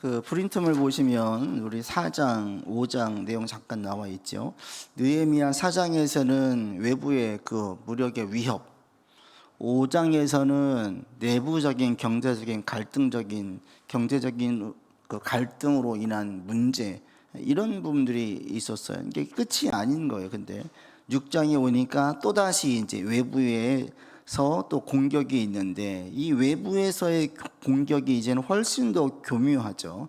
그 프린트물 보시면 우리 4장, 5장 내용 잠깐 나와 있죠. 느헤미야 4장에서는 외부의 그 무력의 위협, 5장에서는 내부적인 경제적인 갈등적인 경제적인 그 갈등으로 인한 문제, 이런 부분들이 있었어요. 이게 끝이 아닌 거예요. 근데 6장에 오니까 또다시 이제 외부에서 또 공격이 있는데, 이 외부에서의 공격이 이제는 훨씬 더 교묘하죠.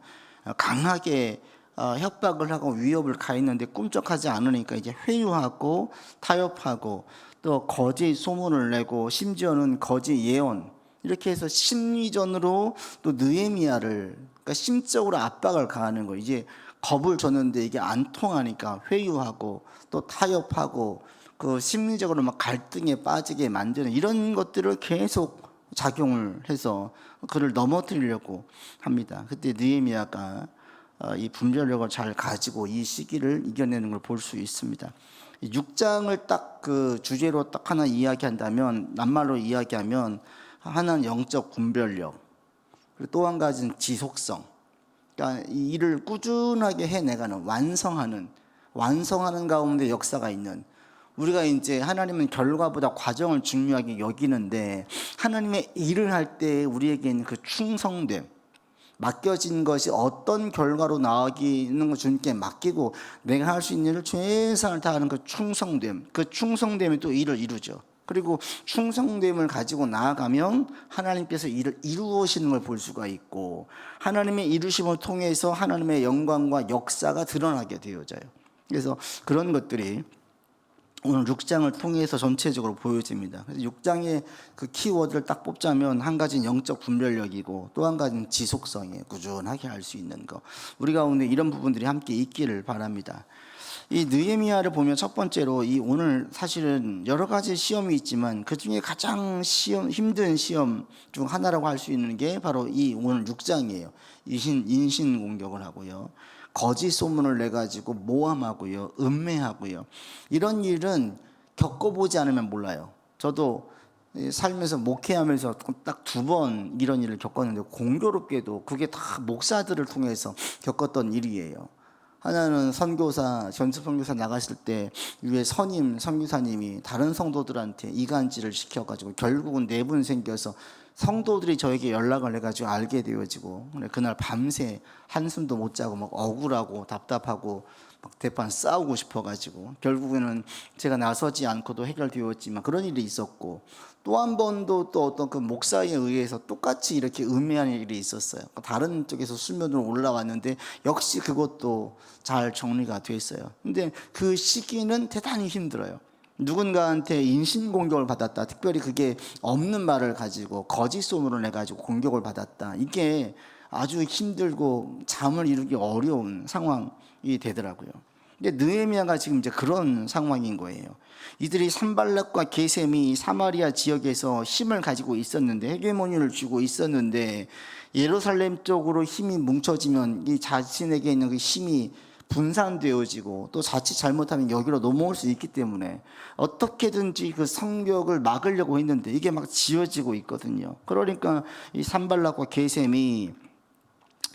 강하게 협박을 하고 위협을 가했는데 꿈쩍하지 않으니까 이제 회유하고 타협하고 또 거짓 소문을 내고 심지어는 거짓 예언, 이렇게 해서 심리전으로 또 느헤미야를, 그러니까 심적으로 압박을 가하는 거예요. 이제 겁을 줬는데 이게 안 통하니까 회유하고 또 타협하고 그 심리적으로 막 갈등에 빠지게 만드는 이런 것들을 계속 작용을 해서 그를 넘어뜨리려고 합니다. 그때 느헤미야가 이 분별력을 잘 가지고 이 시기를 이겨내는 걸 볼 수 있습니다. 6장을 딱 그 주제로 딱 하나 이야기한다면, 낱말로 이야기하면 하나는 영적 분별력, 그리고 또 한 가지는 지속성. 그러니까 이 일을 꾸준하게 해내가는, 완성하는 가운데 역사가 있는, 우리가 이제 하나님은 결과보다 과정을 중요하게 여기는데, 하나님의 일을 할 때 우리에게 있는 그 충성됨, 맡겨진 것이 어떤 결과로 나오기는 거 주님께 맡기고 내가 할 수 있는 일을 최선을 다하는 그 충성됨, 그 충성됨이 또 일을 이루죠. 그리고 충성됨을 가지고 나아가면 하나님께서 일을 이루시는 걸 볼 수가 있고, 하나님의 이루심을 통해서 하나님의 영광과 역사가 드러나게 되어져요. 그래서 그런 것들이 오늘 6장을 통해서 전체적으로 보여집니다. 그래서 6장의 그 키워드를 딱 뽑자면, 한 가지는 영적 분별력이고 또 한 가지는 지속성이에요. 꾸준하게 할 수 있는 거. 우리 가운데 이런 부분들이 함께 있기를 바랍니다. 이 느헤미야를 보면 첫 번째로, 이 오늘 사실은 여러 가지 시험이 있지만 그 중에 가장 힘든 시험 중 하나라고 할 수 있는 게 바로 이 오늘 6장이에요. 인신 공격을 하고요, 거짓 소문을 내가지고 모함하고요, 음매하고요. 이런 일은 겪어보지 않으면 몰라요. 저도 살면서 목회하면서 딱 2번 이런 일을 겪었는데, 공교롭게도 그게 다 목사들을 통해서 겪었던 일이에요. 하나는 선교사, 전수 선교사 나갔을 때 위에 선교사님이 다른 성도들한테 이간질을 시켜가지고 결국은 내분 생겨서 성도들이 저에게 연락을 해가지고 알게 되어지고, 그날 밤새 한숨도 못 자고 막 억울하고 답답하고 막 대판 싸우고 싶어가지고 결국에는 제가 나서지 않고도 해결되었지만 그런 일이 있었고, 또 한 번도 또 어떤 그 목사에 의해서 똑같이 이렇게 음해하는 일이 있었어요. 다른 쪽에서 수면으로 올라왔는데 역시 그것도 잘 정리가 됐어요. 근데 그 시기는 대단히 힘들어요. 누군가한테 인신공격을 받았다, 특별히 그게 없는 말을 가지고 거짓 소문을 내가지고 공격을 받았다, 이게 아주 힘들고 잠을 이루기 어려운 상황이 되더라고요. 근데 느헤미야가 지금 이제 그런 상황인 거예요. 이들이 산발락과 게셈이 사마리아 지역에서 힘을 가지고 있었는데, 헤게모니를 쥐고 있었는데, 예루살렘 쪽으로 힘이 뭉쳐지면 이 자신에게 있는 그 힘이 분산되어지고 또 자칫 잘못하면 여기로 넘어올 수 있기 때문에 어떻게든지 그 성벽을 막으려고 했는데 이게 막 지어지고 있거든요. 그러니까 이 산발락과 게셈이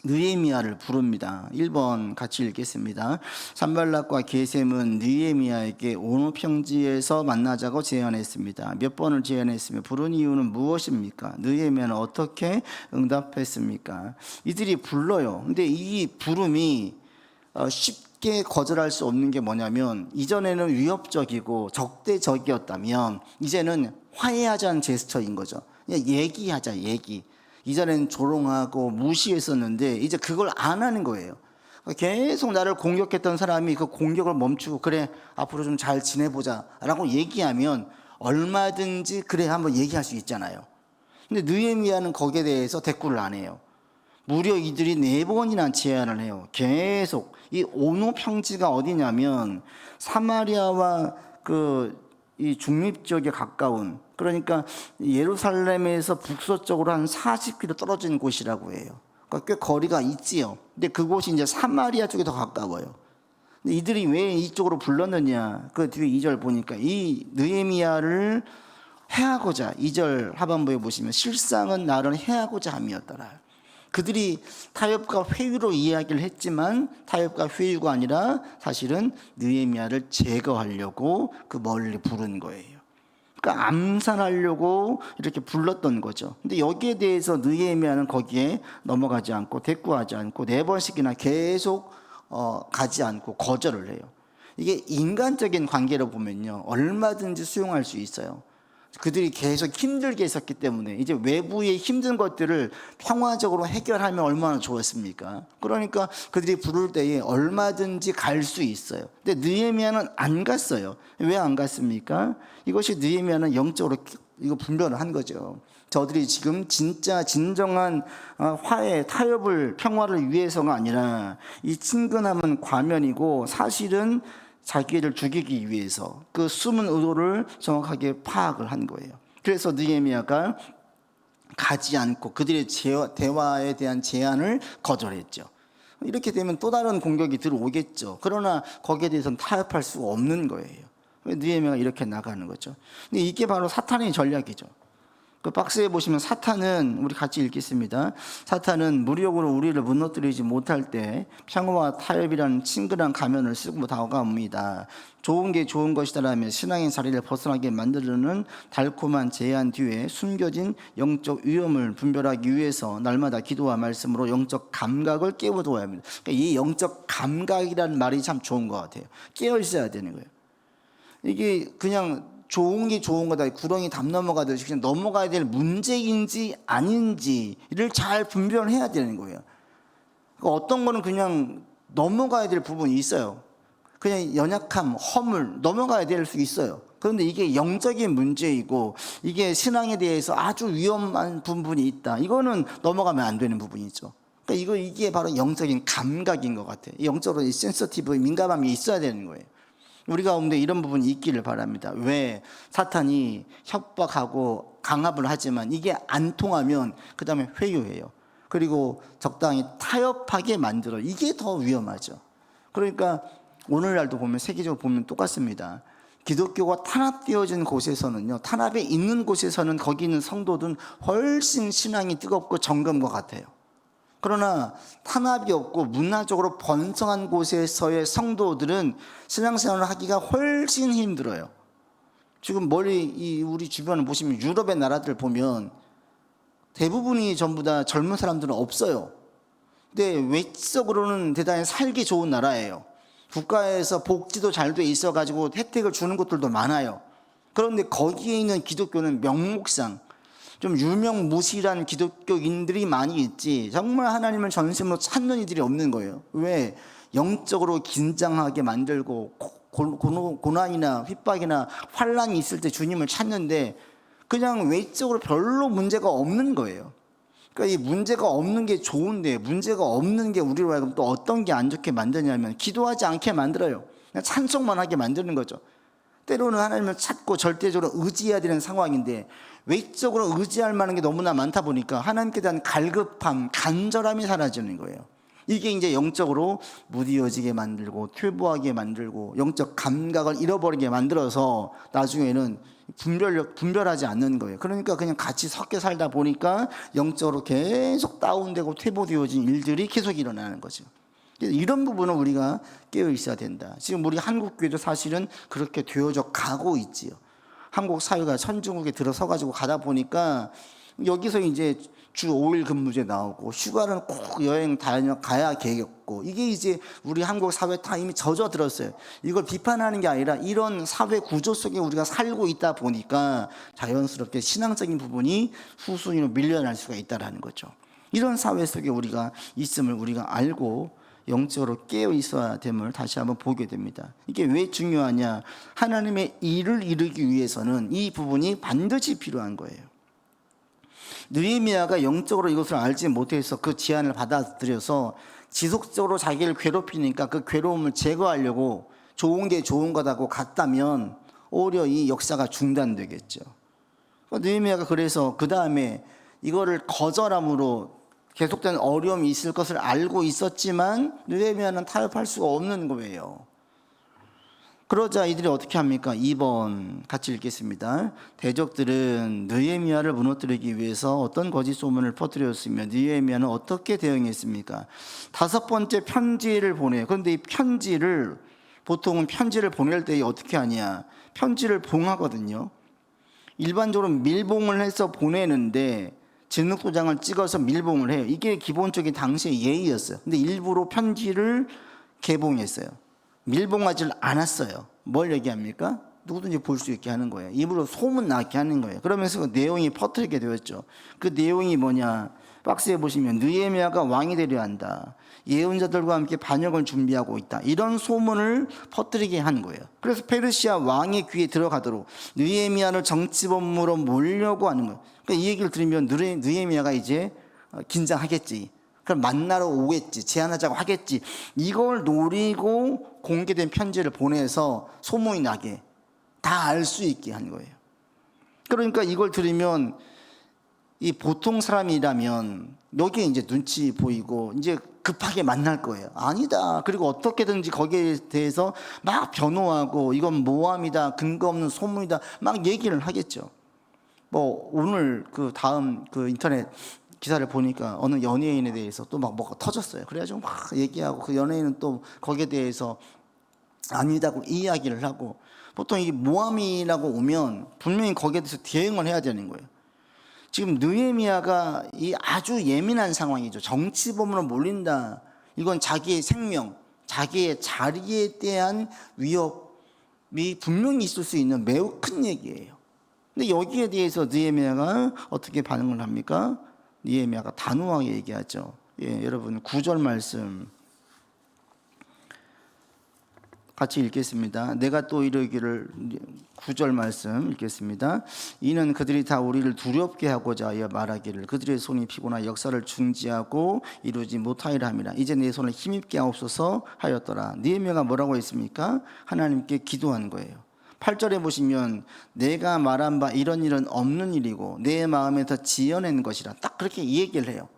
느헤미야를 부릅니다. 1번 같이 읽겠습니다. 산발락과 게셈은 느헤미야에게 오노 평지에서 만나자고 제안했습니다. 몇 번을 제안했으며 부른 이유는 무엇입니까? 느헤미야는 어떻게 응답했습니까? 이들이 불러요. 근데 이 부름이 쉽게 거절할 수 없는 게 뭐냐면, 이전에는 위협적이고 적대적이었다면 이제는 화해하자는 제스처인 거죠. 그냥 얘기하자, 얘기. 이전에는 조롱하고 무시했었는데 이제 그걸 안 하는 거예요. 계속 나를 공격했던 사람이 그 공격을 멈추고, 그래 앞으로 좀 잘 지내보자 라고 얘기하면 얼마든지 그래 한번 얘기할 수 있잖아요. 근데 느헤미야는 거기에 대해서 대꾸를 안 해요. 무려 이들이 4번이나 제안을 해요. 계속. 이 오노 평지가 어디냐면 사마리아와 이 중립지역에 가까운, 그러니까 예루살렘에서 북서쪽으로 한 40km 떨어진 곳이라고 해요. 그러니까 꽤 거리가 있지요. 근데 그곳이 이제 사마리아 쪽에 더 가까워요. 근데 이들이 왜 이쪽으로 불렀느냐, 그 뒤에 2절 보니까 이 느헤미야를 해하고자, 2절 하반부에 보시면 실상은 나를 해하고자 함이었더라. 그들이 타협과 회유로 이야기를 했지만 타협과 회유가 아니라 사실은 느헤미야를 제거하려고 그 멀리 부른 거예요. 그러니까 암살하려고 이렇게 불렀던 거죠. 근데 여기에 대해서 느헤미야는 거기에 넘어가지 않고 대꾸하지 않고 4번씩이나 계속 가지 않고 거절을 해요. 이게 인간적인 관계로 보면요, 얼마든지 수용할 수 있어요. 그들이 계속 힘들게 있었기 때문에 이제 외부의 힘든 것들을 평화적으로 해결하면 얼마나 좋았습니까? 그러니까 그들이 부를 때에 얼마든지 갈 수 있어요. 근데 느헤미야는 안 갔어요. 왜 안 갔습니까? 이것이 느헤미야는 영적으로 이거 분별을 한 거죠. 저들이 지금 진짜 진정한 화해, 타협을, 평화를 위해서가 아니라 이 친근함은 과면이고 사실은 자기를 죽이기 위해서 그 숨은 의도를 정확하게 파악을 한 거예요. 그래서 느헤미야가 가지 않고 그들의 대화에 대한 제안을 거절했죠. 이렇게 되면 또 다른 공격이 들어오겠죠. 그러나 거기에 대해서는 타협할 수가 없는 거예요. 느헤미야가 이렇게 나가는 거죠. 근데 이게 바로 사탄의 전략이죠. 그 박스에 보시면 사탄은, 우리 같이 읽겠습니다. 사탄은 무력으로 우리를 무너뜨리지 못할 때 평화와 타협이라는 친근한 가면을 쓰고 다가옵니다. 좋은 게 좋은 것이다라며 신앙의 자리를 벗어나게 만드는 달콤한 제안 뒤에 숨겨진 영적 위험을 분별하기 위해서 날마다 기도와 말씀으로 영적 감각을 깨워둬야 합니다. 그러니까 이 영적 감각이라는 말이 참 좋은 것 같아요. 깨어 있어야 되는 거예요. 이게 그냥 좋은 게 좋은 거다, 구렁이 담 넘어가듯이 그냥 넘어가야 될 문제인지 아닌지를 잘 분별해야 되는 거예요. 그러니까 어떤 거는 그냥 넘어가야 될 부분이 있어요. 그냥 연약함, 허물 넘어가야 될 수 있어요. 그런데 이게 영적인 문제이고 이게 신앙에 대해서 아주 위험한 부분이 있다, 이거는 넘어가면 안 되는 부분이죠. 그러니까 이게 바로 영적인 감각인 것 같아요. 영적으로 이 센서티브, 민감함이 있어야 되는 거예요. 우리 가운데 이런 부분이 있기를 바랍니다. 왜? 사탄이 협박하고 강압을 하지만 이게 안 통하면 그 다음에 회유해요. 그리고 적당히 타협하게 만들어요. 이게 더 위험하죠. 그러니까 오늘날도 보면, 세계적으로 보면 똑같습니다. 기독교가 탄압되어진 곳에서는요, 탄압에 있는 곳에서는 거기 있는 성도들은 훨씬 신앙이 뜨겁고 정금과 같아요. 그러나 탄압이 없고 문화적으로 번성한 곳에서의 성도들은 신앙생활을 하기가 훨씬 힘들어요. 지금 멀리 우리 주변을 보시면 유럽의 나라들 보면 대부분이 전부 다 젊은 사람들은 없어요. 근데 외적으로는 대단히 살기 좋은 나라예요. 국가에서 복지도 잘 돼 있어가지고 혜택을 주는 곳들도 많아요. 그런데 거기에 있는 기독교는 명목상 좀 유명무실한 기독교인들이 많이 있지 정말 하나님을 전심으로 찾는 이들이 없는 거예요. 왜? 영적으로 긴장하게 만들고 고난이나 핍박이나 환란이 있을 때 주님을 찾는데 그냥 외적으로 별로 문제가 없는 거예요. 그러니까 이 문제가 없는 게 좋은데 문제가 없는 게 우리로 하여금 또 어떤 게 안 좋게 만드냐면 기도하지 않게 만들어요. 그냥 찬송만 하게 만드는 거죠. 때로는 하나님을 찾고 절대적으로 의지해야 되는 상황인데 외적으로 의지할 만한 게 너무나 많다 보니까 하나님께 대한 갈급함, 간절함이 사라지는 거예요. 이게 이제 영적으로 무디어지게 만들고 퇴보하게 만들고 영적 감각을 잃어버리게 만들어서 나중에는 분별하지 않는 거예요. 그러니까 그냥 같이 섞여 살다 보니까 영적으로 계속 다운되고 퇴보되어진 일들이 계속 일어나는 거죠. 이런 부분은 우리가 깨어 있어야 된다. 지금 우리 한국교회도 사실은 그렇게 되어져 가고 있지요. 한국 사회가 선진국에 들어서 가지고 가다 보니까 여기서 이제 주 5일 근무제 나오고 휴가는 꼭 여행 가야 되겠고 이게 이제 우리 한국 사회 다 이미 젖어들었어요. 이걸 비판하는 게 아니라 이런 사회 구조 속에 우리가 살고 있다 보니까 자연스럽게 신앙적인 부분이 후순위로 밀려날 수가 있다는 거죠. 이런 사회 속에 우리가 있음을 우리가 알고 영적으로 깨어 있어야 됨을 다시 한번 보게 됩니다. 이게 왜 중요하냐? 하나님의 일을 이루기 위해서는 이 부분이 반드시 필요한 거예요. 느헤미야가 영적으로 이것을 알지 못해서 그 제안을 받아들여서 지속적으로 자기를 괴롭히니까 그 괴로움을 제거하려고 좋은 게 좋은 거다고 갔다면 오히려 이 역사가 중단되겠죠. 느헤미야가 그래서 그 다음에 이거를 거절함으로 계속되는 어려움이 있을 것을 알고 있었지만 느헤미야는 타협할 수가 없는 거예요. 그러자 이들이 어떻게 합니까? 2번 같이 읽겠습니다. 대적들은 느헤미야를 무너뜨리기 위해서 어떤 거짓 소문을 퍼뜨렸으며 느헤미야는 어떻게 대응했습니까? 5번째 편지를 보내요. 그런데 이 편지를 보통은 편지를 보낼 때 어떻게 하냐? 편지를 봉하거든요. 일반적으로 밀봉을 해서 보내는데 진흙도장을 찍어서 밀봉을 해요. 이게 기본적인 당시의 예의였어요. 근데 일부러 편지를 개봉했어요. 밀봉하지 않았어요. 뭘 얘기합니까? 누구든지 볼 수 있게 하는 거예요. 입으로 소문 나게 하는 거예요. 그러면서 그 내용이 퍼뜨리게 되었죠. 그 내용이 뭐냐? 박스에 보시면 느헤미야가 왕이 되려 한다. 예언자들과 함께 반역을 준비하고 있다. 이런 소문을 퍼뜨리게 한 거예요. 그래서 페르시아 왕의 귀에 들어가도록 느헤미야를 정치범으로 몰려고 하는 거예요. 그러니까 이 얘기를 들으면 느헤미야가 이제 긴장하겠지. 그럼 만나러 오겠지. 제안하자고 하겠지. 이걸 노리고 공개된 편지를 보내서 소문이 나게 다 알 수 있게 한 거예요. 그러니까 이걸 들으면 이 보통 사람이라면 여기에 이제 눈치 보이고 이제 급하게 만날 거예요. 아니다. 그리고 어떻게든지 거기에 대해서 막 변호하고 이건 모함이다. 근거 없는 소문이다. 막 얘기를 하겠죠. 뭐 오늘 그 다음 그 인터넷 기사를 보니까 어느 연예인에 대해서 또 막 뭐가 터졌어요. 그래가지고 막 얘기하고 그 연예인은 또 거기에 대해서 아니다고 이야기를 하고, 보통 이 모함이라고 오면 분명히 거기에 대해서 대응을 해야 되는 거예요. 지금 느헤미야가 이 아주 예민한 상황이죠. 정치범으로 몰린다. 이건 자기의 생명, 자기의 자리에 대한 위협이 분명히 있을 수 있는 매우 큰 얘기예요. 근데 여기에 대해서 느헤미야가 어떻게 반응을 합니까? 느헤미야가 단호하게 얘기하죠. 여러분 9절 말씀 같이 읽겠습니다. 내가 또 이르기를, 9절 말씀 읽겠습니다. 이는 그들이 다 우리를 두렵게 하고자 하여 말하기를 그들의 손이 피곤하 역사를 중지하고 이루지 못하리라 함이라. 이제 내 손을 힘입게 하옵소서 하였더라. 느헤미야가 뭐라고 했습니까? 하나님께 기도한 거예요. 8절에 보시면 내가 말한 바 이런 없는 일이고 내 마음에서 지어낸 것이라, 딱 그렇게 이 얘기를 해요.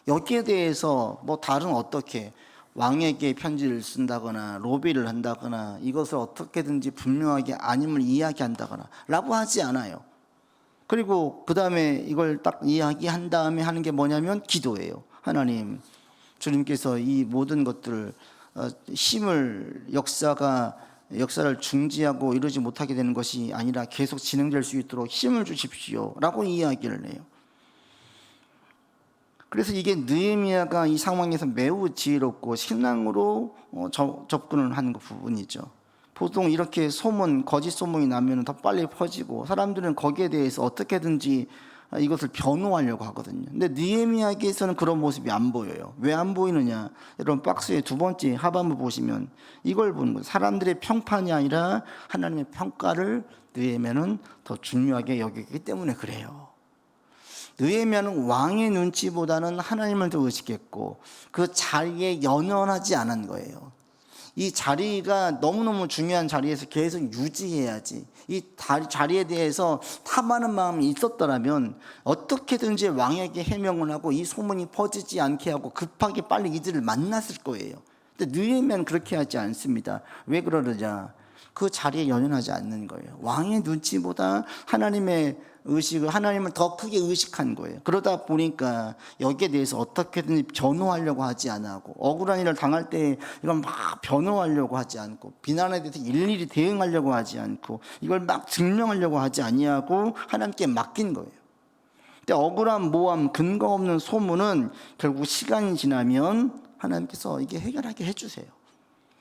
여기에 대해서 뭐 다른 어떻게 왕에게 편지를 쓴다거나 로비를 한다거나 이것을 어떻게든지 분명하게 아님을 이야기한다거나 라고 하지 않아요. 그리고 그 다음에 이걸 딱 이야기한 다음에 하는 게 뭐냐면 기도예요. 하나님, 주님께서 이 모든 것들을 역사를 중지하고 이루지 못하게 되는 것이 아니라 계속 진행될 수 있도록 힘을 주십시오 라고 이야기를 해요. 그래서 이게 느헤미야가 이 상황에서 매우 지혜롭고 신앙으로 접근을 하는 부분이죠. 보통 이렇게 거짓 소문이 나면 더 빨리 퍼지고 사람들은 거기에 대해서 어떻게든지 이것을 변호하려고 하거든요. 근데 느헤미야에게서는 그런 모습이 안 보여요. 왜 안 보이느냐? 여러분 박스의 2번째 하반부 보시면 이걸 보는 거예요. 사람들의 평판이 아니라 하나님의 평가를 느헤미야는 더 중요하게 여기기 때문에 그래요. 느헤미야는 왕의 눈치보다는 하나님을 더 의식했고 그 자리에 연연하지 않은 거예요. 이 자리가 너무너무 중요한 자리에서 계속 유지해야지. 이 자리에 대해서 탐하는 마음이 있었더라면 어떻게든지 왕에게 해명을 하고 이 소문이 퍼지지 않게 하고 급하게 빨리 이들을 만났을 거예요. 근데 느헤미야는 그렇게 하지 않습니다. 왜 그러느냐? 그 자리에 연연하지 않는 거예요. 왕의 눈치보다 하나님을 더 크게 의식한 거예요. 그러다 보니까 여기에 대해서 어떻게든 변호하려고 하지 않고, 억울한 일을 당할 때 이걸 막 변호하려고 하지 않고, 비난에 대해서 일일이 대응하려고 하지 않고, 이걸 막 증명하려고 하지 아니하고 하나님께 맡긴 거예요. 근데 억울한 모함, 근거 없는 소문은 결국 시간이 지나면 하나님께서 이게 해결하게 해주세요.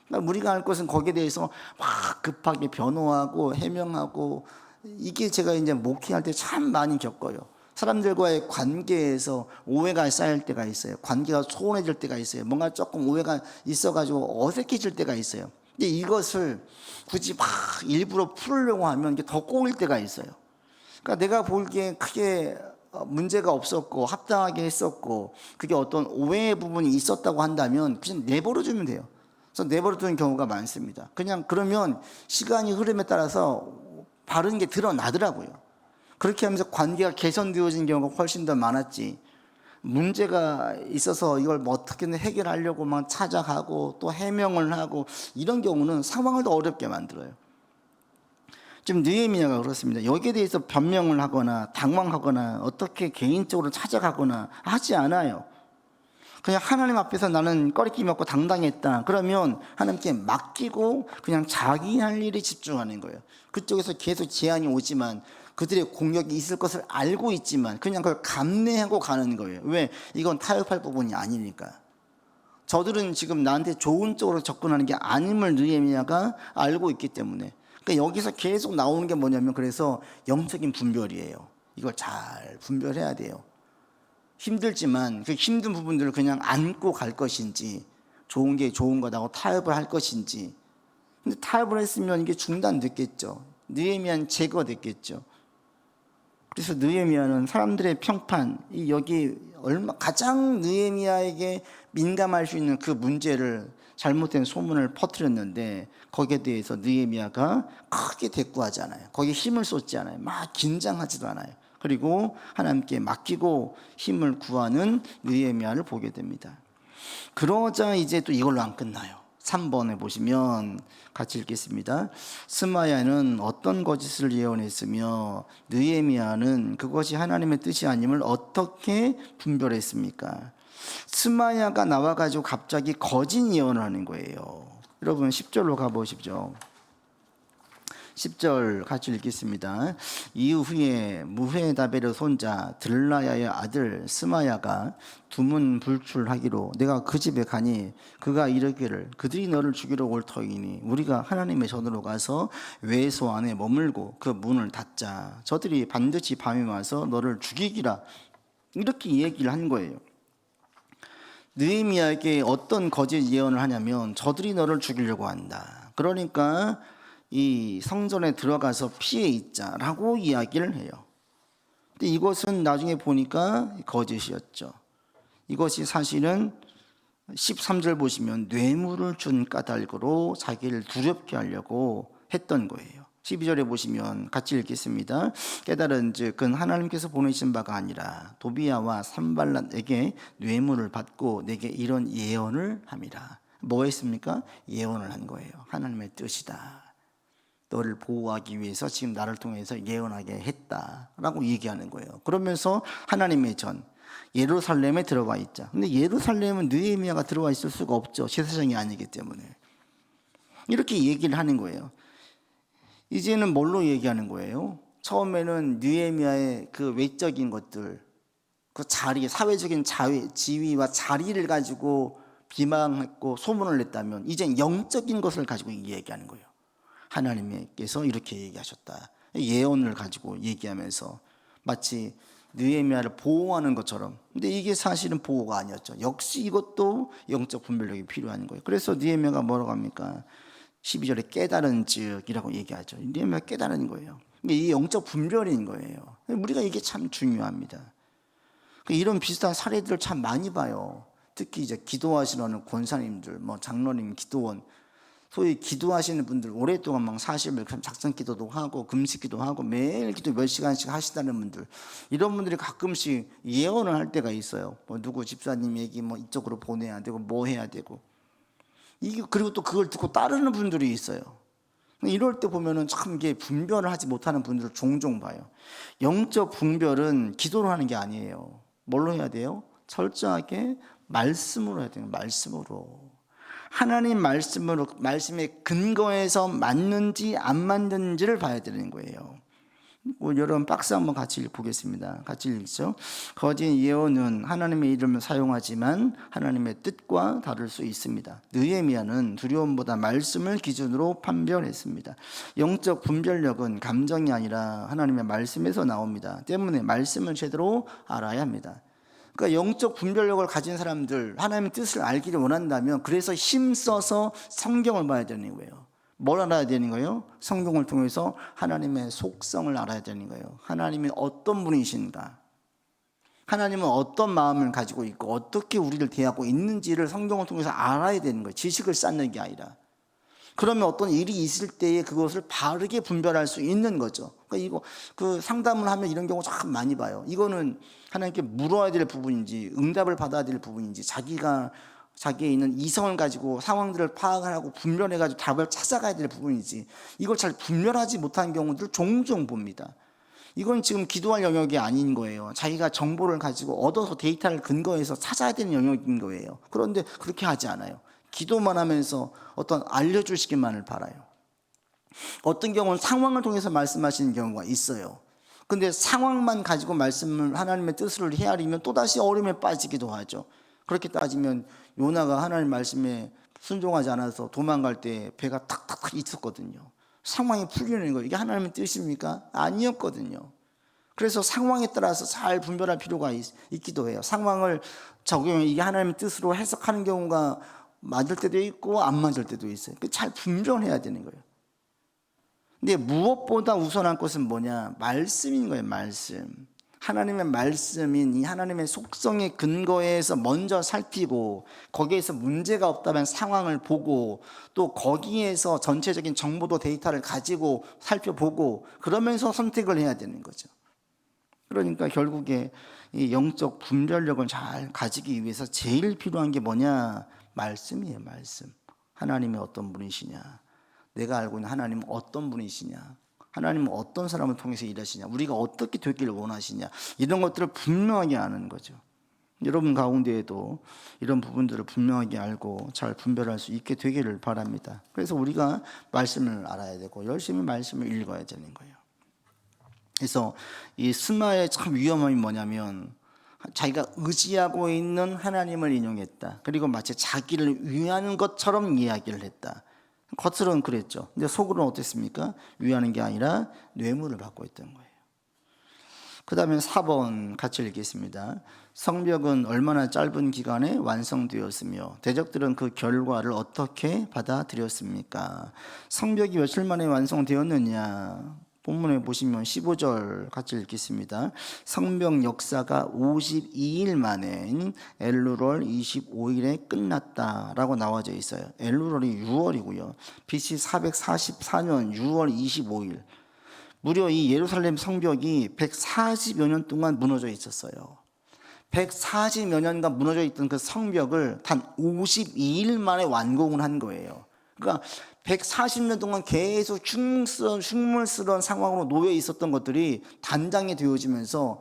그러니까 우리가 할 것은 거기에 대해서 막 급하게 변호하고 해명하고, 이게 제가 이제 목회할 때 참 많이 겪어요. 사람들과의 관계에서 오해가 쌓일 때가 있어요. 관계가 소원해질 때가 있어요. 뭔가 조금 오해가 있어가지고 어색해질 때가 있어요. 근데 이것을 굳이 막 일부러 풀으려고 하면 이게 더 꼬일 때가 있어요. 그러니까 내가 보기에 크게 문제가 없었고 합당하게 했었고 그게 어떤 오해의 부분이 있었다고 한다면 그냥 내버려주면 돼요. 그래서 내버려두는 경우가 많습니다. 그냥 그러면 시간이 흐름에 따라서 바른 게 드러나더라고요. 그렇게 하면서 관계가 개선되어진 경우가 훨씬 더 많았지. 문제가 있어서 이걸 뭐 어떻게든 해결하려고 막 찾아가고 또 해명을 하고 이런 경우는 상황을 더 어렵게 만들어요. 지금 느헤미야가 그렇습니다. 여기에 대해서 변명을 하거나 당황하거나 어떻게 개인적으로 찾아가거나 하지 않아요. 그냥 하나님 앞에서 나는 꺼리낌 없고 당당했다. 그러면 하나님께 맡기고 그냥 자기 할 일에 집중하는 거예요. 그쪽에서 계속 제안이 오지만 그들의 공격이 있을 것을 알고 있지만 그냥 그걸 감내하고 가는 거예요. 왜? 이건 타협할 부분이 아니니까. 저들은 지금 나한테 좋은 쪽으로 접근하는 게 아님을 느헤미야가 알고 있기 때문에. 그러니까 여기서 계속 나오는 게 뭐냐면 그래서 영적인 분별이에요. 이걸 잘 분별해야 돼요. 힘들지만 그 힘든 부분들을 그냥 안고 갈 것인지 좋은 게 좋은 거다고 타협을 할 것인지. 근데 타협을 했으면 이게 중단됐겠죠. 느헤미야는 제거됐겠죠. 그래서 느헤미야는 사람들의 평판, 여기 가장 느헤미야에게 민감할 수 있는 그 문제를 잘못된 소문을 퍼뜨렸는데 거기에 대해서 느헤미야가 크게 대꾸하지 않아요. 거기에 힘을 쏟지 않아요. 막 긴장하지도 않아요. 그리고 하나님께 맡기고 힘을 구하는 느헤미야를 보게 됩니다. 그러자 이제 또 이걸로 안 끝나요. 3번에 보시면 같이 읽겠습니다. 스마야는 어떤 거짓을 예언했으며 느헤미야는 그것이 하나님의 뜻이 아님을 어떻게 분별했습니까? 스마야가 나와가지고 갑자기 거짓 예언을 하는 거예요. 여러분 10절로 가보십시오. 10절 같이 읽겠습니다. 이후에 무헤다벨의 손자 들라야의 아들 스마야가 두문불출하기로 내가 그 집에 가니 그가 이르기를 그들이 너를 죽이러 올 터이니 우리가 하나님의 전으로 가서 외소 안에 머물고 그 문을 닫자. 저들이 반드시 밤에 와서 너를 죽이기라. 이렇게 얘기를 한 거예요. 느헤미야에게 어떤 거짓 예언을 하냐면 저들이 너를 죽이려고 한다. 그러니까 이 성전에 들어가서 피해 있자라고 이야기를 해요. 근데 이것은 나중에 보니까 거짓이었죠. 이것이 사실은 13절 보시면 뇌물을 준 까닭으로 자기를 두렵게 하려고 했던 거예요. 12절에 보시면 같이 읽겠습니다. 깨달은즉 그는 하나님께서 보내신 바가 아니라 도비야와 산발랏에게 뇌물을 받고 내게 이런 예언을 함이라. 뭐 했습니까? 예언을 한 거예요. 하나님의 뜻이다. 너를 보호하기 위해서 지금 나를 통해서 예언하게 했다라고 얘기하는 거예요. 그러면서 하나님의 전 예루살렘에 들어와 있자. 근데 예루살렘은 느헤미야가 들어와 있을 수가 없죠. 제사장이 아니기 때문에. 이렇게 얘기를 하는 거예요. 이제는 뭘로 얘기하는 거예요? 처음에는 느헤미야의 그 외적인 것들, 그 자리, 사회적인 지위와 자리를 가지고 비방했고 소문을 냈다면 이제 영적인 것을 가지고 얘기하는 거예요. 하나님께서 이렇게 얘기하셨다. 예언을 가지고 얘기하면서 마치 느헤미야를 보호하는 것처럼. 근데 이게 사실은 보호가 아니었죠. 역시 이것도 영적 분별력이 필요한 거예요. 그래서 느헤미야가 뭐라고 합니까? 12절에 깨달은즉이라고 얘기하죠. 느헤미야가 깨달은 거예요. 이 영적 분별인 거예요. 우리가 이게 참 중요합니다. 이런 비슷한 사례들을 참 많이 봐요. 특히 이제 기도하시는 권사님들, 뭐 장로님, 기도원, 소위 기도하시는 분들 오랫동안 막 40일 작성 기도도 하고 금식 기도하고 매일 기도 몇 시간씩 하시다는 분들, 이런 분들이 가끔씩 예언을 할 때가 있어요. 뭐 누구 집사님 얘기 뭐 이쪽으로 보내야 되고 뭐 해야 되고 이게, 그리고 또 그걸 듣고 따르는 분들이 있어요. 이럴 때 보면은 참 이게 분별을 하지 못하는 분들을 종종 봐요. 영적 분별은 기도로 하는 게 아니에요. 뭘로 해야 돼요? 철저하게 말씀으로 해야 돼요. 말씀으로. 하나님 말씀에 근거해서 맞는지 안 맞는지를 봐야 되는 거예요. 여러분 박스 한번 같이 보겠습니다. 같이 읽죠. 거짓 예언은 하나님의 이름을 사용하지만 하나님의 뜻과 다를 수 있습니다. 느헤미야는 두려움보다 말씀을 기준으로 판별했습니다. 영적 분별력은 감정이 아니라 하나님의 말씀에서 나옵니다. 때문에 말씀을 제대로 알아야 합니다. 그러니까 영적 분별력을 가진 사람들, 하나님의 뜻을 알기를 원한다면 그래서 힘써서 성경을 봐야 되는 거예요. 뭘 알아야 되는 거예요? 성경을 통해서 하나님의 속성을 알아야 되는 거예요. 하나님이 어떤 분이신가, 하나님은 어떤 마음을 가지고 있고 어떻게 우리를 대하고 있는지를 성경을 통해서 알아야 되는 거예요. 지식을 쌓는 게 아니라. 그러면 어떤 일이 있을 때에 그것을 바르게 분별할 수 있는 거죠. 그러니까 이거 그 상담을 하면 이런 경우 참 많이 봐요. 이거는 하나님께 물어야 될 부분인지 응답을 받아야 될 부분인지 자기에 있는 이성을 가지고 상황들을 파악하고 분별해 가지고 답을 찾아가야 될 부분인지 이걸 잘 분별하지 못한 경우들 종종 봅니다. 이건 지금 기도할 영역이 아닌 거예요. 자기가 정보를 가지고 얻어서 데이터를 근거해서 찾아야 되는 영역인 거예요. 그런데 그렇게 하지 않아요. 기도만 하면서 어떤 알려주시기만을 바라요. 어떤 경우는 상황을 통해서 말씀하시는 경우가 있어요. 근데 상황만 가지고 말씀을 하나님의 뜻을 헤아리면 또다시 어려움에 빠지기도 하죠. 그렇게 따지면 요나가 하나님 말씀에 순종하지 않아서 도망갈 때 배가 탁탁탁 있었거든요. 상황이 풀리는 거예요. 이게 하나님의 뜻입니까? 아니었거든요. 그래서 상황에 따라서 잘 분별할 필요가 있기도 해요. 상황을 적용해 이게 하나님의 뜻으로 해석하는 경우가 맞을 때도 있고 안 맞을 때도 있어요. 잘 분별해야 되는 거예요. 근데 무엇보다 우선한 것은 뭐냐? 말씀인 거예요. 말씀. 하나님의 말씀인 이 하나님의 속성의 근거에서 먼저 살피고 거기에서 문제가 없다면 상황을 보고 또 거기에서 전체적인 정보도 데이터를 가지고 살펴보고 그러면서 선택을 해야 되는 거죠. 그러니까 결국에 이 영적 분별력을 잘 가지기 위해서 제일 필요한 게 뭐냐? 말씀이에요. 말씀. 하나님이 어떤 분이시냐? 내가 알고 있는 하나님은 어떤 분이시냐? 하나님은 어떤 사람을 통해서 일하시냐? 우리가 어떻게 되기를 원하시냐? 이런 것들을 분명하게 아는 거죠. 여러분 가운데에도 이런 부분들을 분명하게 알고 잘 분별할 수 있게 되기를 바랍니다. 그래서 우리가 말씀을 알아야 되고 열심히 말씀을 읽어야 되는 거예요. 그래서 이 스마의 참 위험함이 뭐냐면 자기가 의지하고 있는 하나님을 인용했다. 그리고 마치 자기를 위하는 것처럼 이야기를 했다. 겉으로는 그랬죠. 근데 속으로는 어땠습니까? 위하는 게 아니라 뇌물을 받고 있던 거예요. 그 다음에 4번 같이 읽겠습니다. 성벽은 얼마나 짧은 기간에 완성되었으며 대적들은 그 결과를 어떻게 받아들였습니까? 성벽이 며칠 만에 완성되었느냐? 본문에 보시면 15절 같이 읽겠습니다. 성벽 역사가 52일 만에 엘루롤 25일에 끝났다라고 나와져 있어요. 엘루롤이 6월이고요. BC 444년 6월 25일. 무려 이 예루살렘 성벽이 140여 년 동안 무너져 있었어요. 140여 년간 무너져 있던 그 성벽을 단 52일 만에 완공을 한 거예요. 그러니까 140년 동안 계속 흉물스러운 상황으로 놓여 있었던 것들이 단장이 되어지면서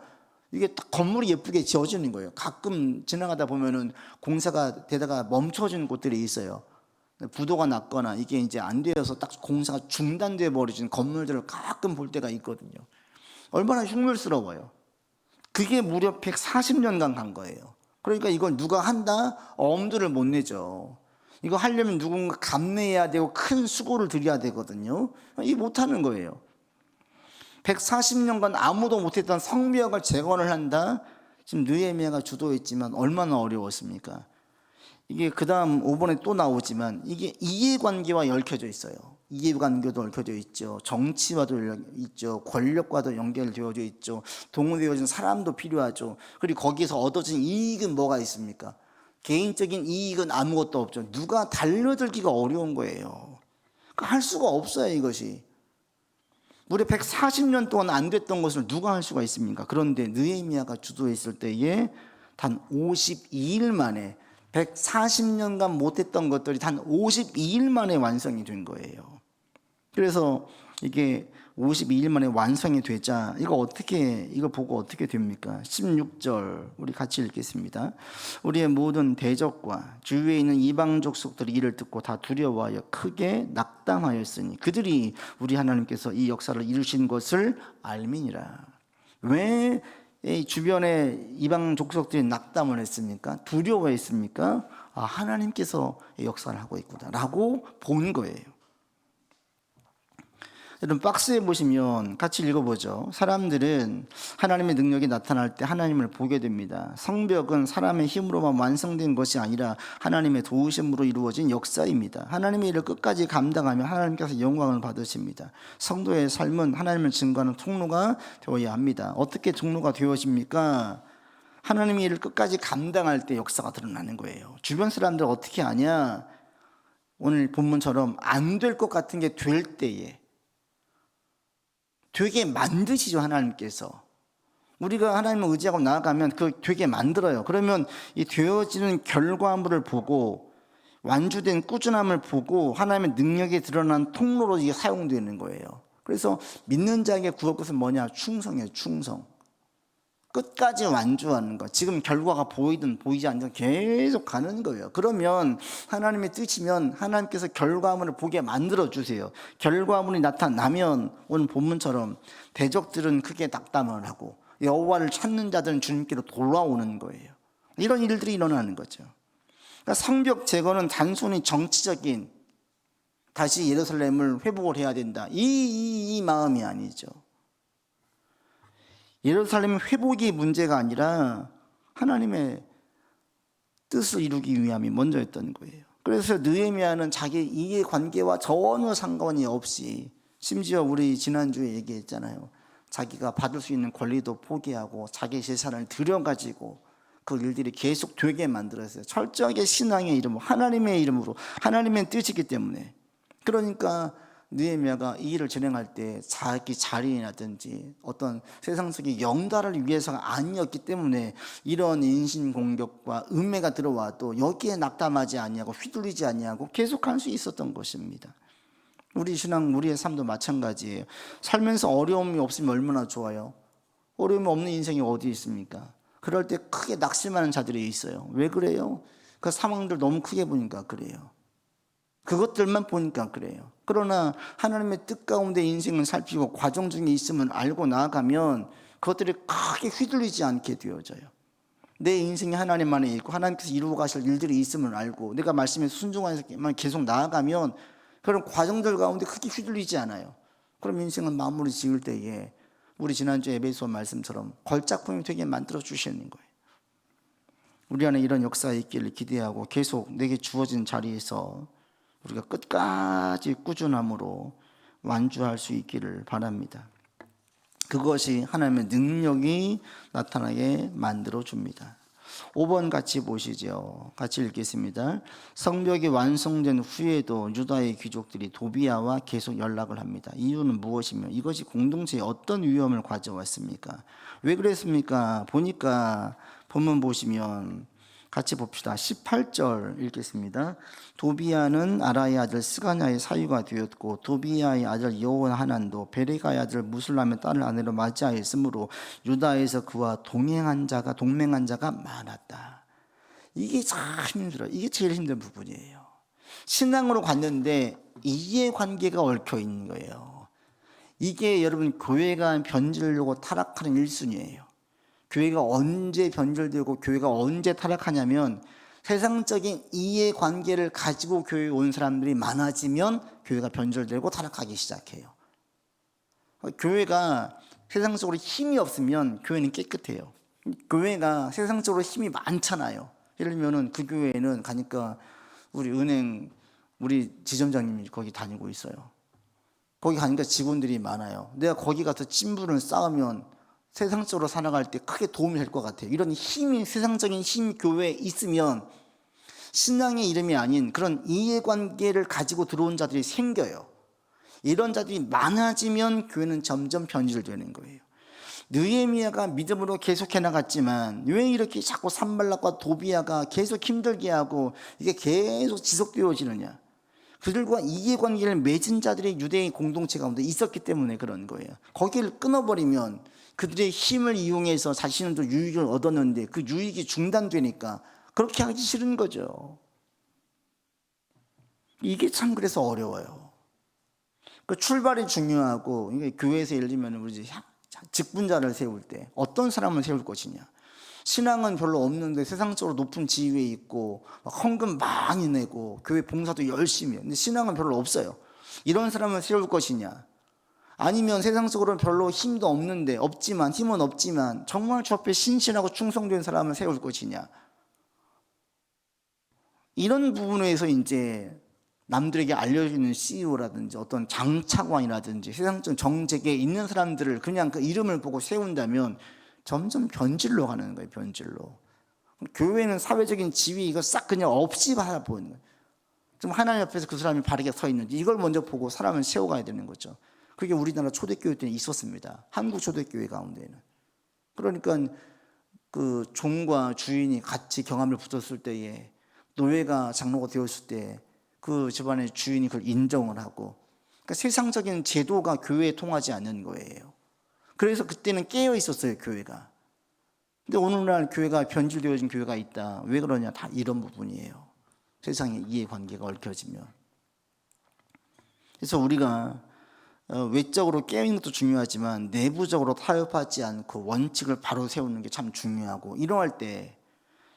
이게 딱 건물이 예쁘게 지어지는 거예요. 가끔 지나가다 보면은 공사가 되다가 멈춰진 곳들이 있어요. 부도가 났거나 이게 이제 안 되어서 딱 공사가 중단돼 버려진 건물들을 가끔 볼 때가 있거든요. 얼마나 흉물스러워요. 그게 무려 140년간 간 거예요. 그러니까 이걸 누가 한다? 엄두를 못 내죠. 이거 하려면 누군가 감내해야 되고 큰 수고를 들여야 되거든요. 이게 못하는 거예요. 140년간 아무도 못했던 성벽을 재건을 한다? 지금 느헤미야가 주도했지만 얼마나 어려웠습니까? 이게 그 다음 5번에 또 나오지만 이게 이해관계와 얽혀져 있어요. 이해관계도 얽혀져 있죠. 정치와도 있죠. 권력과도 연결되어져 있죠. 동원되어진 사람도 필요하죠. 그리고 거기에서 얻어진 이익은 뭐가 있습니까? 개인적인 이익은 아무것도 없죠. 누가 달려들기가 어려운 거예요. 할 수가 없어요, 이것이. 무려 140년 동안 안 됐던 것을 누가 할 수가 있습니까? 그런데 느헤미야가 주도했을 때에 단 52일 만에 140년간 못했던 것들이 단 52일 만에 완성이 된 거예요. 그래서 이게 52일 만에 완성이 되자 이거 보고 어떻게 됩니까? 16절 우리 같이 읽겠습니다. 우리의 모든 대적과 주위에 있는 이방 족속들이 이를 듣고 다 두려워하여 크게 낙담하였으니 그들이 우리 하나님께서 이 역사를 이루신 것을 알미니라. 왜 주변의 이방 족속들이 낙담을 했습니까? 두려워했습니까? 아, 하나님께서 역사를 하고 있구나 라고 본 거예요. 여러분 박스에 보시면 같이 읽어보죠. 사람들은 하나님의 능력이 나타날 때 하나님을 보게 됩니다. 성벽은 사람의 힘으로만 완성된 것이 아니라 하나님의 도우심으로 이루어진 역사입니다. 하나님의 일을 끝까지 감당하면 하나님께서 영광을 받으십니다. 성도의 삶은 하나님을 증거하는 통로가 되어야 합니다. 어떻게 통로가 되어집니까? 하나님의 일을 끝까지 감당할 때 역사가 드러나는 거예요. 주변 사람들 어떻게 아냐? 오늘 본문처럼 안 될 것 같은 게 될 때에 되게 만드시죠. 하나님께서 우리가 하나님을 의지하고 나아가면 그 되게 만들어요. 그러면 이 되어지는 결과물을 보고 완주된 꾸준함을 보고 하나님의 능력이 드러난 통로로 이게 사용되는 거예요. 그래서 믿는 자에게 구할 것은 뭐냐? 충성이에요. 충성. 끝까지 완주하는 것. 지금 결과가 보이든 보이지 않든 계속 가는 거예요. 그러면 하나님의 뜻이면 하나님께서 결과물을 보게 만들어 주세요. 결과물이 나타나면 오늘 본문처럼 대적들은 크게 낙담을 하고 여호와를 찾는 자들은 주님께로 돌아오는 거예요. 이런 일들이 일어나는 거죠. 그러니까 성벽 제거는 단순히 정치적인 다시 예루살렘을 회복을 해야 된다 이 마음이 아니죠. 예루살렘 회복이 문제가 아니라 하나님의 뜻을 이루기 위함이 먼저였던 거예요. 그래서 느헤미야는 자기 이해관계와 전혀 상관이 없이, 심지어 우리 지난주에 얘기했잖아요. 자기가 받을 수 있는 권리도 포기하고 자기 재산을 들여가지고 그 일들이 계속 되게 만들었어요. 철저하게 신앙의 이름으로, 하나님의 이름으로, 하나님의 뜻이기 때문에. 그러니까 느헤미야가 이 일을 진행할 때 자기 자리라든지 어떤 세상적인 영달을 위해서가 아니었기 때문에 이런 인신공격과 음해가 들어와도 여기에 낙담하지 아니하고 휘둘리지 아니하고 계속할 수 있었던 것입니다. 우리 신앙, 우리의 삶도 마찬가지예요. 살면서 어려움이 없으면 얼마나 좋아요. 어려움이 없는 인생이 어디 있습니까? 그럴 때 크게 낙심하는 자들이 있어요. 왜 그래요? 그 상황들 너무 크게 보니까 그래요. 그것들만 보니까 그래요. 그러나 하나님의 뜻 가운데 인생을 살피고 과정 중에 있음을 알고 나아가면 그것들이 크게 휘둘리지 않게 되어져요. 내 인생이 하나님 안에 있고 하나님께서 이루어 가실 일들이 있음을 알고 내가 말씀에 순종해서만 계속 나아가면 그런 과정들 가운데 크게 휘둘리지 않아요. 그럼 인생은 마무리 지을 때에 우리 지난주 에베소 말씀처럼 걸작품이 되게 만들어 주시는 거예요. 우리 안에 이런 역사가 있기를 기대하고 계속 내게 주어진 자리에서 우리가 끝까지 꾸준함으로 완주할 수 있기를 바랍니다. 그것이 하나님의 능력이 나타나게 만들어 줍니다. 5번 같이 보시죠. 같이 읽겠습니다. 성벽이 완성된 후에도 유다의 귀족들이 도비야와 계속 연락을 합니다. 이유는 무엇이며 이것이 공동체에 어떤 위험을 가져왔습니까? 왜 그랬습니까? 보니까 본문 보시면 같이 봅시다. 18절 읽겠습니다. 도비야는 아라의 아들 스가냐의 사유가 되었고 도비야의 아들 여호하난도 베레가의 아들 무술람의 딸을 아내로 맞이하였으므로 유다에서 그와 동맹한 자가 많았다. 이게 참 힘들어요. 이게 제일 힘든 부분이에요. 신앙으로 갔는데 이해관계가 얽혀 있는 거예요. 이게 여러분 교회가 변질되고 타락하는 1순위예요. 교회가 언제 변절되고 교회가 언제 타락하냐면 세상적인 이해관계를 가지고 교회에 온 사람들이 많아지면 교회가 변절되고 타락하기 시작해요. 교회가 세상적으로 힘이 없으면 교회는 깨끗해요. 교회가 세상적으로 힘이 많잖아요. 예를 들면 그 교회에는 가니까 우리 은행 우리 지점장님이 거기 다니고 있어요. 거기 가니까 직원들이 많아요. 내가 거기 가서 찐부를 쌓으면 세상적으로 살아갈 때 크게 도움이 될 것 같아요. 이런 힘이, 세상적인 힘이 교회에 있으면 신앙의 이름이 아닌 그런 이해관계를 가지고 들어온 자들이 생겨요. 이런 자들이 많아지면 교회는 점점 변질되는 거예요. 느헤미야가 믿음으로 계속해 나갔지만 왜 이렇게 자꾸 산발락과 도비야가 계속 힘들게 하고 이게 계속 지속되어지느냐? 그들과 이해관계를 맺은 자들이 유대인 공동체 가운데 있었기 때문에 그런 거예요. 거기를 끊어버리면 그들의 힘을 이용해서 자신도 유익을 얻었는데 그 유익이 중단되니까 그렇게 하기 싫은 거죠. 이게 참 그래서 어려워요. 그 출발이 중요하고, 교회에서 예를 들면 우리 직분자를 세울 때 어떤 사람을 세울 것이냐. 신앙은 별로 없는데 세상적으로 높은 지위에 있고 헌금 많이 내고 교회 봉사도 열심히 해요. 근데 신앙은 별로 없어요. 이런 사람을 세울 것이냐, 아니면 세상적으로는 별로 힘도 없지만 힘은 없지만 정말 주 앞에 신실하고 충성된 사람을 세울 것이냐. 이런 부분에서 이제 남들에게 알려주는 CEO라든지 어떤 장차관이라든지 세상적 정책에 있는 사람들을 그냥 그 이름을 보고 세운다면 점점 변질로 가는 거예요. 변질로. 교회는 사회적인 지위 이거 싹 그냥 없이 바라보는 거예요. 좀 하나님 앞에서 그 사람이 바르게 서 있는지 이걸 먼저 보고 사람을 세워가야 되는 거죠. 그게 우리나라 초대교회 때는 있었습니다. 한국 초대교회 가운데는. 그러니까 그 종과 주인이 같이 경함을 붙었을 때에 노예가 장로가 되었을 때 그 집안의 주인이 그걸 인정을 하고, 그러니까 세상적인 제도가 교회에 통하지 않는 거예요. 그래서 그때는 깨어 있었어요, 교회가. 근데 오늘날 교회가 변질되어진 교회가 있다. 왜 그러냐? 다 이런 부분이에요. 세상의 이해관계가 얽혀지면. 그래서 우리가 외적으로 깨어있는 것도 중요하지만 내부적으로 타협하지 않고 원칙을 바로 세우는 게 참 중요하고, 이러할 때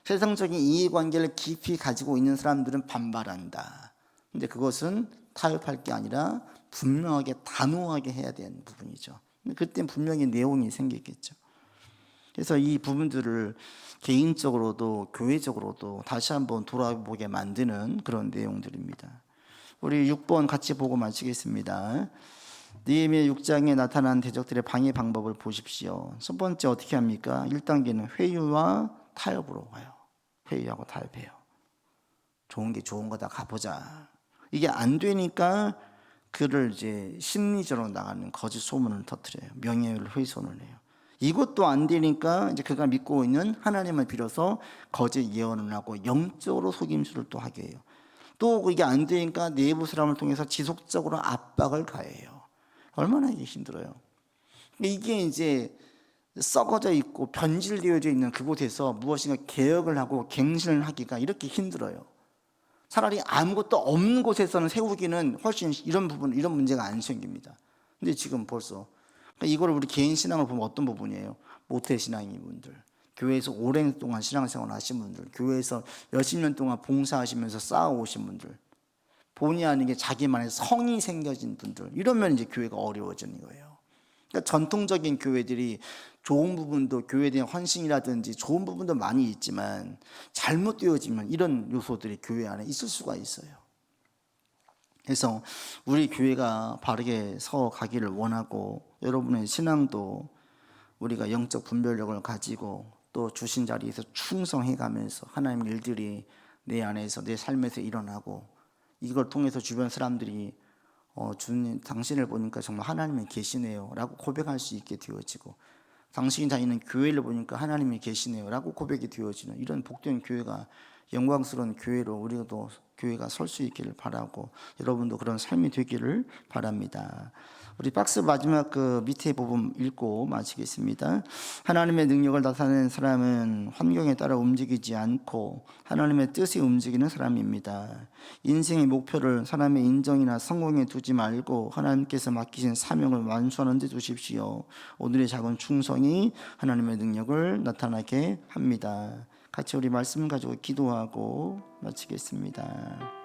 세상적인 이해관계를 깊이 가지고 있는 사람들은 반발한다. 근데 그것은 타협할 게 아니라 분명하게 단호하게 해야 되는 부분이죠. 그때 분명히 내용이 생기겠죠. 그래서 이 부분들을 개인적으로도 교회적으로도 다시 한번 돌아보게 만드는 그런 내용들입니다. 우리 6번 같이 보고 마치겠습니다. 느헤미야 6장에 나타난 대적들의 방해 방법을 보십시오. 첫 번째 어떻게 합니까? 1단계는 회유와 타협으로 가요. 회유하고 타협해요. 좋은 게 좋은 거다, 가보자. 이게 안 되니까 그를 이제 심리적으로 나가는 거짓 소문을 터뜨려요. 명예를 훼손을 해요. 이것도 안 되니까 이제 그가 믿고 있는 하나님을 빌어서 거짓 예언을 하고 영적으로 속임수를 또 하게 해요. 또 이게 안 되니까 내부 사람을 통해서 지속적으로 압박을 가해요. 얼마나 이게 힘들어요. 이게 이제 썩어져 있고 변질되어져 있는 그곳에서 무엇인가 개혁을 하고 갱신을 하기가 이렇게 힘들어요. 차라리 아무것도 없는 곳에서는 세우기는 훨씬 이런 부분, 이런 문제가 안 생깁니다. 근데 지금 벌써 이걸 우리 개인 신앙을 보면 어떤 부분이에요? 모태신앙인 분들, 교회에서 오랜 동안 신앙생활 하신 분들, 교회에서 몇십 년 동안 봉사하시면서 쌓아오신 분들, 본의 아니게 자기만의 성이 생겨진 분들, 이러면 이제 교회가 어려워지는 거예요. 그러니까 전통적인 교회들이 좋은 부분도 교회에 대한 헌신이라든지 좋은 부분도 많이 있지만 잘못되어지면 이런 요소들이 교회 안에 있을 수가 있어요. 그래서 우리 교회가 바르게 서 가기를 원하고, 여러분의 신앙도 우리가 영적 분별력을 가지고 또 주신 자리에서 충성해 가면서 하나님 일들이 내 안에서 내 삶에서 일어나고, 이걸 통해서 주변 사람들이 주님 당신을 보니까 정말 하나님이 계시네요 라고 고백할 수 있게 되어지고, 당신이 다니는 교회를 보니까 하나님이 계시네요 라고 고백이 되어지는 이런 복된 교회가, 영광스러운 교회로 우리도 교회가 설 수 있기를 바라고, 여러분도 그런 삶이 되기를 바랍니다. 우리 박스 마지막 그 밑에 부분 읽고 마치겠습니다. 하나님의 능력을 나타내는 사람은 환경에 따라 움직이지 않고 하나님의 뜻에 움직이는 사람입니다. 인생의 목표를 사람의 인정이나 성공에 두지 말고 하나님께서 맡기신 사명을 완수하는 데 두십시오. 오늘의 작은 충성이 하나님의 능력을 나타나게 합니다. 같이 우리 말씀 가지고 기도하고 마치겠습니다.